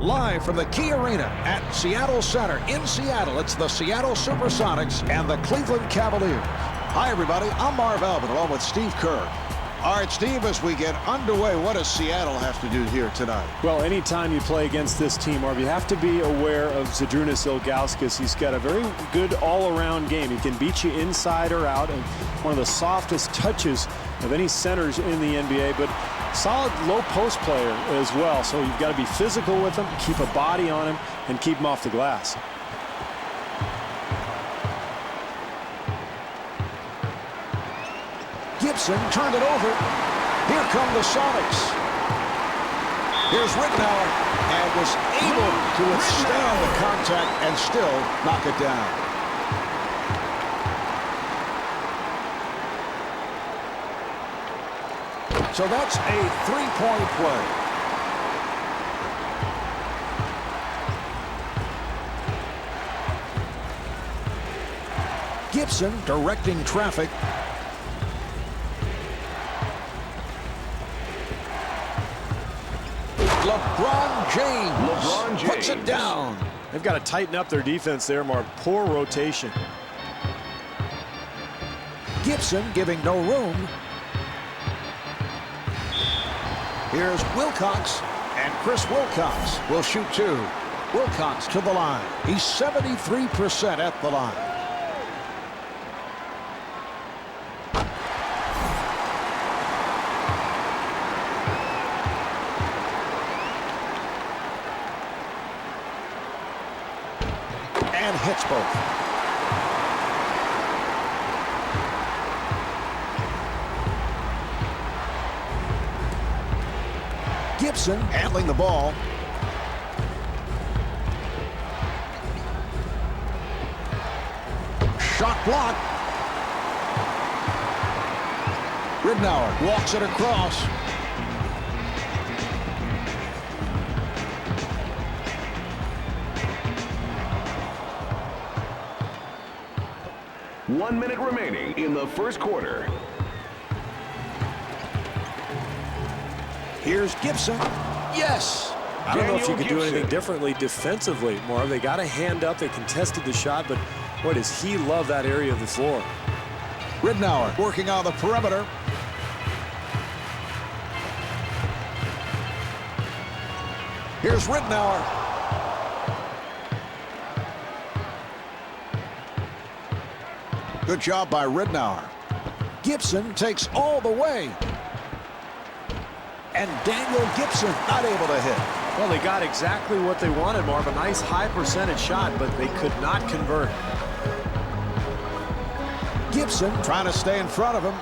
Live from the Key Arena at Seattle Center in Seattle, it's the Seattle Supersonics and the Cleveland Cavaliers. Hi, everybody. I'm Marv Albin, along with Steve Kerr. All right, Steve, as we get underway, what does Seattle have to do here tonight? Well, anytime you play against this team, Marv, you have to be aware of Zydrunas Ilgauskas. He's got a very good all-around game. He can beat you inside or out, and one of the softest touches of any centers in the NBA, but solid low-post player as well. So you've got to be physical with him, keep a body on him, and keep him off the glass. Gibson turned it over. Here come the Sonics. Here's Rittenauer, and was able to withstand the contact and still knock it down. So that's a three-point play. Gibson directing traffic. LeBron James puts it down. They've got to tighten up their defense there, Mark. Poor rotation. Gibson giving no room. Here's Wilcox, and Chris Wilcox will shoot two. Wilcox to the line. He's 73% at the line. And hits both. Gibson handling the ball. Shot blocked. Rittenauer walks it across. One minute remaining in the first quarter. Here's Gibson. Yes. I don't know if you could do anything differently defensively, Marv. They got a hand up. They contested the shot, but boy, does he love that area of the floor. Rittenauer working on the perimeter. Here's Rittenauer. Good job by Rittenauer. Gibson takes all the way. And Daniel Gibson not able to hit. Well, they got exactly what they wanted, Marv. A nice high percentage shot, but they could not convert. Gibson trying to stay in front of him.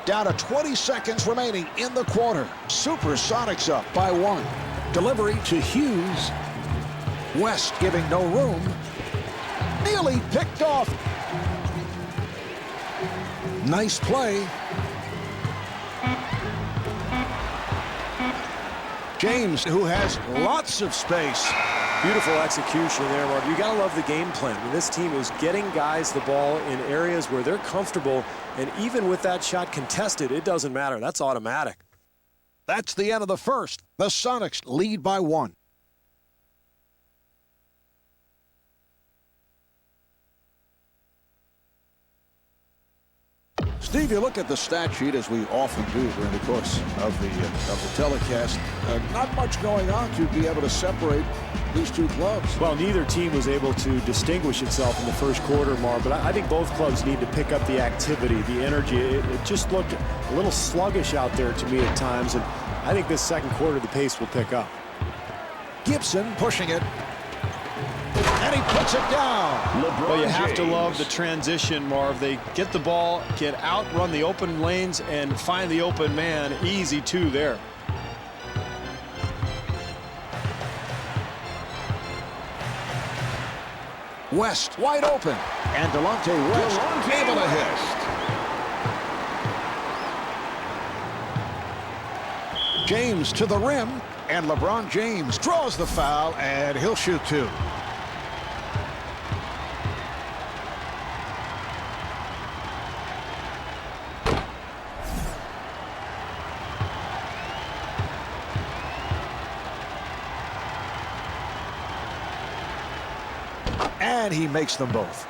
Down to 20 seconds remaining in the quarter. Supersonics up by one. Delivery to Hughes. West giving no room. Nearly picked off. Nice play. James, who has lots of space. Beautiful execution there, Mark. You got to love the game plan. I mean, this team is getting guys the ball in areas where they're comfortable, and even with that shot contested, it doesn't matter. That's automatic. That's the end of the first. The Sonics lead by one. Steve, you look at the stat sheet, as we often do during the course of the telecast. Not much going on to be able to separate these two clubs. Well, neither team was able to distinguish itself in the first quarter, Marv, but I think both clubs need to pick up the activity, the energy. It just looked a little sluggish out there to me at times, and I think this second quarter the pace will pick up. Gibson pushing it. And he puts it down. Well, you have to love the transition, Marv. They get the ball, get out, run the open lanes, and find the open man. Easy two there. West wide open. And Delonte West able to hit. James to the rim. And LeBron James draws the foul, and he'll shoot two. And he makes them both.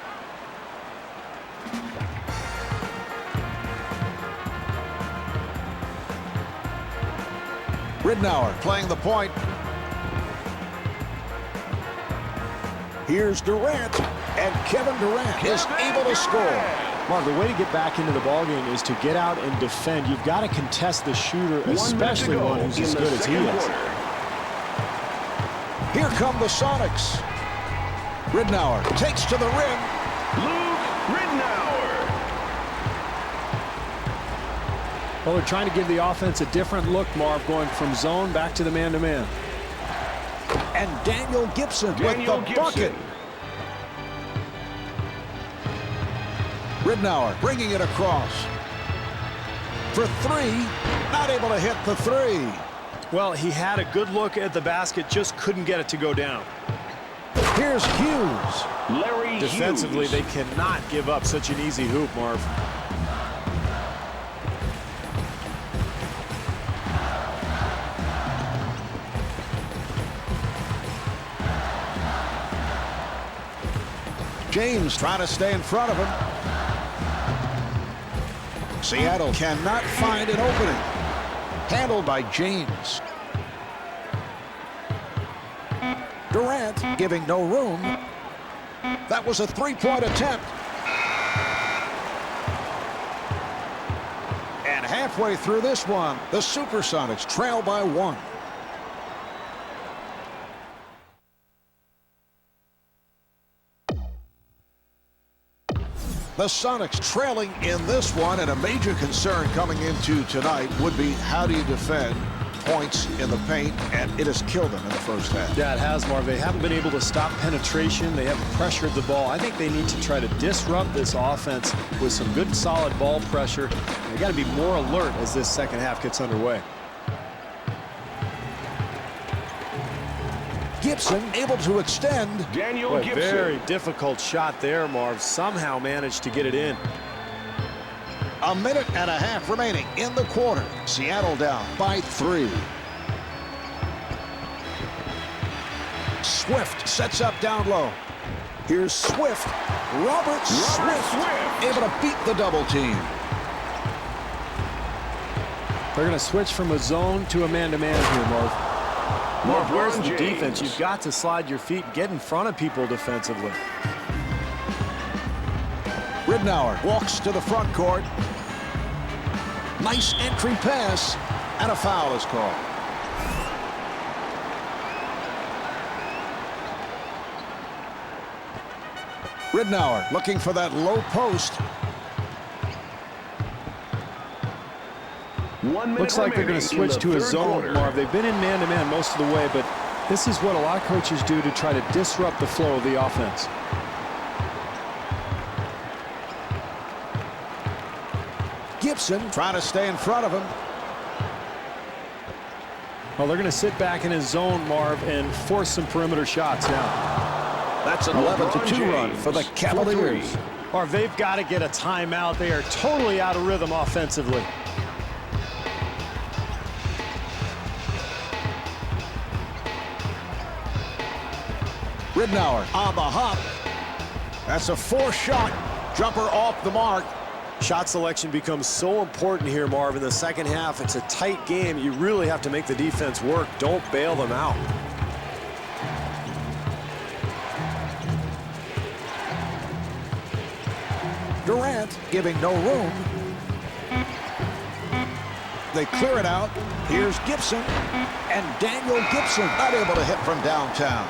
Ridnour playing the point. Here's Durant, and Kevin Durant is able to score. Mark, the way to get back into the ballgame is to get out and defend. You've got to contest the shooter, especially one who's as good as he is. Here come the Sonics. Ridnour takes to the rim. Luke Ridnour. Well, they're trying to give the offense a different look, Marv, going from zone back to the man-to-man. And Daniel Gibson with the bucket. Ridnour bringing it across. For three, not able to hit the three. Well, he had a good look at the basket, just couldn't get it to go down. Here's Hughes. Larry Defensively, Hughes. they cannot give up such an easy hoop, Marv. James trying to stay in front of him. Seattle cannot find an opening. Handled by James. Durant giving no room. That was a three-point attempt. And halfway through this one, the Supersonics trail by one. The Sonics trailing in this one, and a major concern coming into tonight would be how do you defend points in the paint, and it has killed them in the first half. Yeah, it has, Marv. They haven't been able to stop penetration. They haven't pressured the ball. I think they need to try to disrupt this offense with some good, solid ball pressure. They got to be more alert as this second half gets underway. Gibson able to extend. Daniel Boy, Gibson. very difficult shot there, Marv. Somehow managed to get it in. A minute and a half remaining in the quarter. Seattle down by 3. Swift sets up down low. Here's Swift. Robert Swift able to beat the double team. They're going to switch from a zone to a man-to-man here, Marv. Marv, where's the James. defense? You've got to slide your feet, get in front of people defensively. Ridnour walks to the front court. Nice entry pass, and a foul is called. Ridnour looking for that low post. 1 minute Looks like they're going to remaining switch in to the a third zone, quarter. Marv. They've been in man-to-man most of the way, but this is what a lot of coaches do to try to disrupt the flow of the offense. Gibson trying to stay in front of him. Well, they're going to sit back in his zone, Marv, and force some perimeter shots now. That's an 11-2 run for the Cavaliers. Marv, they've got to get a timeout. They are totally out of rhythm offensively. Ridnour on the hop. That's a 4-shot jumper off the mark. Shot selection becomes so important here, Marv. In the second half, it's a tight game. You really have to make the defense work. Don't bail them out. Durant giving no room. They clear it out. Here's Gibson. And Daniel Gibson not able to hit from downtown.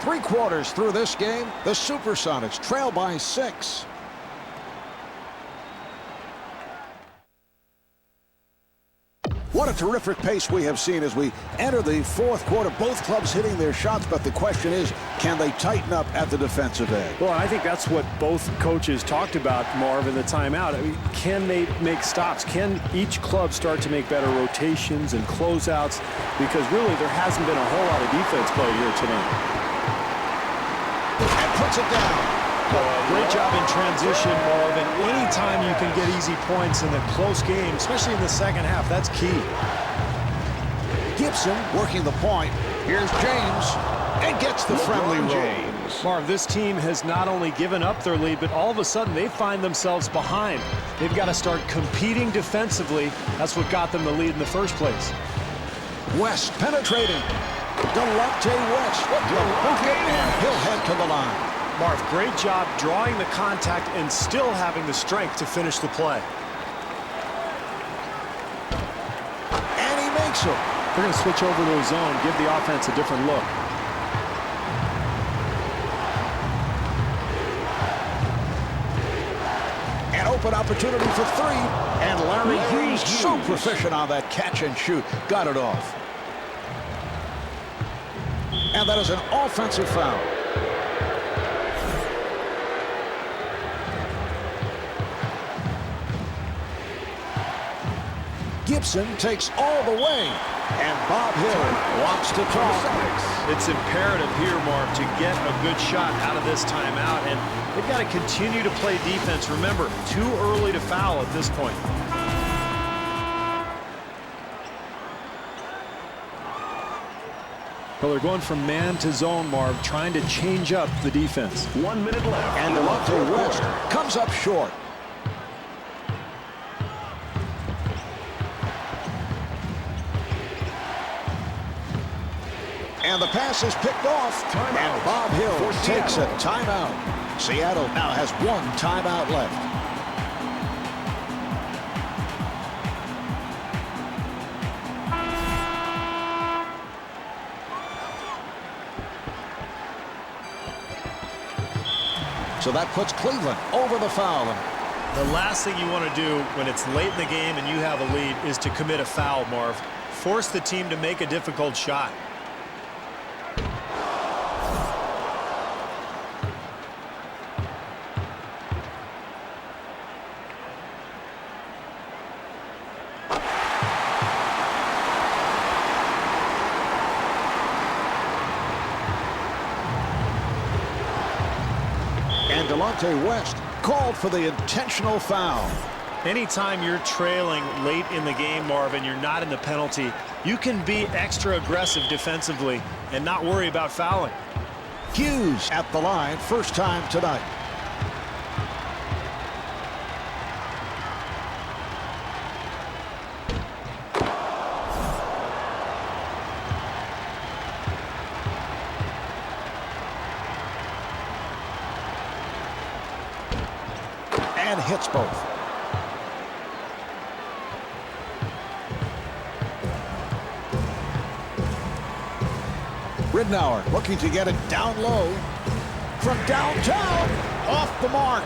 3 quarters through this game, the Supersonics trail by 6. What a terrific pace we have seen as we enter the fourth quarter. Both clubs hitting their shots, but the question is, can they tighten up at the defensive end? Well, I think that's what both coaches talked about, Marv, in the timeout. I mean, can they make stops? Can each club start to make better rotations and closeouts? Because really, there hasn't been a whole lot of defense played here tonight. And puts it down. Great job in transition, Marv, and anytime you can get easy points in a close game, especially in the second half, that's key. Gibson working the point. Here's James. and gets the friendly LeBron roll. James. Marv, this team has not only given up their lead, but all of a sudden they find themselves behind. They've got to start competing defensively. That's what got them the lead in the first place. West penetrating. Delonte West with the bucket, and he'll head to the line. Marv, great job drawing the contact and still having the strength to finish the play. And he makes it. They're going to switch over to a zone, give the offense a different look. An open opportunity for three, and Larry Hughes, so proficient on that catch and shoot, got it off. And that is an offensive foul. Gibson takes all the way, and Bob Hill wants to talk. It's imperative here, Marv, to get a good shot out of this timeout, and they've got to continue to play defense. Remember, too early to foul at this point. Well, they're going from man to zone, Marv, trying to change up the defense. 1 minute left. And Delonte West comes up short. And the pass is picked off. Timeout. And Bob Hill For takes a Seattle. timeout. Seattle now has one timeout left. So that puts Cleveland over the foul. The last thing you want to do when it's late in the game and you have a lead is to commit a foul, Marv. Force the team to make a difficult shot. And Delonte West called for the intentional foul. Anytime you're trailing late in the game, Marvin, you're not in the penalty, you can be extra aggressive defensively and not worry about fouling. Hughes at the line, first time tonight. And hits both. Ridnour looking to get it down low. From downtown, off the mark.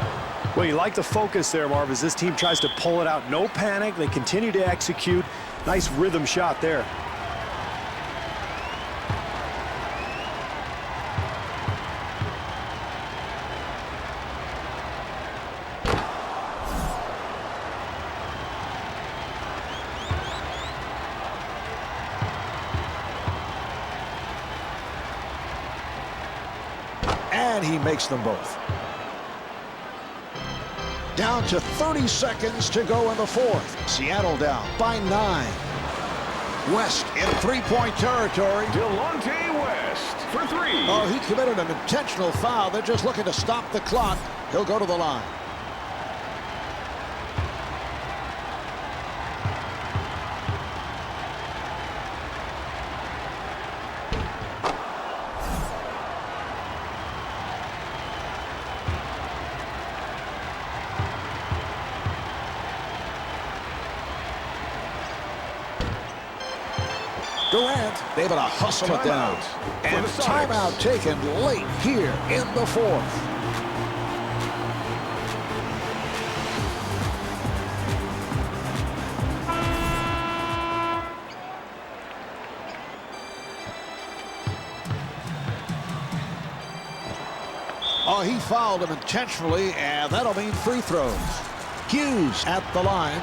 Well, you like the focus there, Marv, as this team tries to pull it out. No panic. They continue to execute. Nice rhythm shot there. And he makes them both. Down to 30 seconds to go in the fourth. Seattle down by 9. West in three-point territory. Delonte West for three. Oh, he committed an intentional foul. They're just looking to stop the clock. He'll go to the line. Durant able to hustle it down. And timeout taken late here in the fourth. Oh, he fouled him intentionally, and that'll mean free throws. Hughes at the line.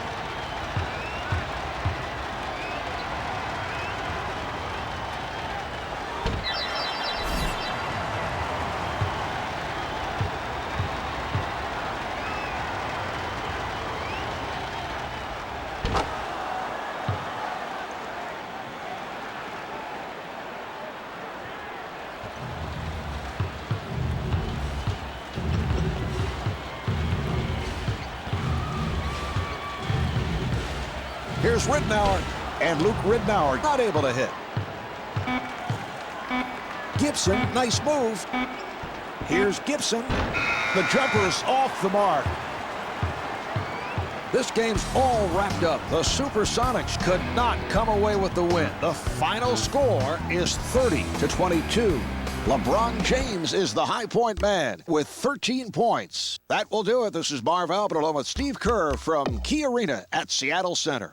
Here's Ridnour, and Luke Ridnour not able to hit. Gibson, nice move. Here's Gibson. The jumper's off the mark. This game's all wrapped up. The Supersonics could not come away with the win. The final score is 30-22. LeBron James is the high point man with 13 points. That will do it. This is Marv Albert along with Steve Kerr from Key Arena at Seattle Center.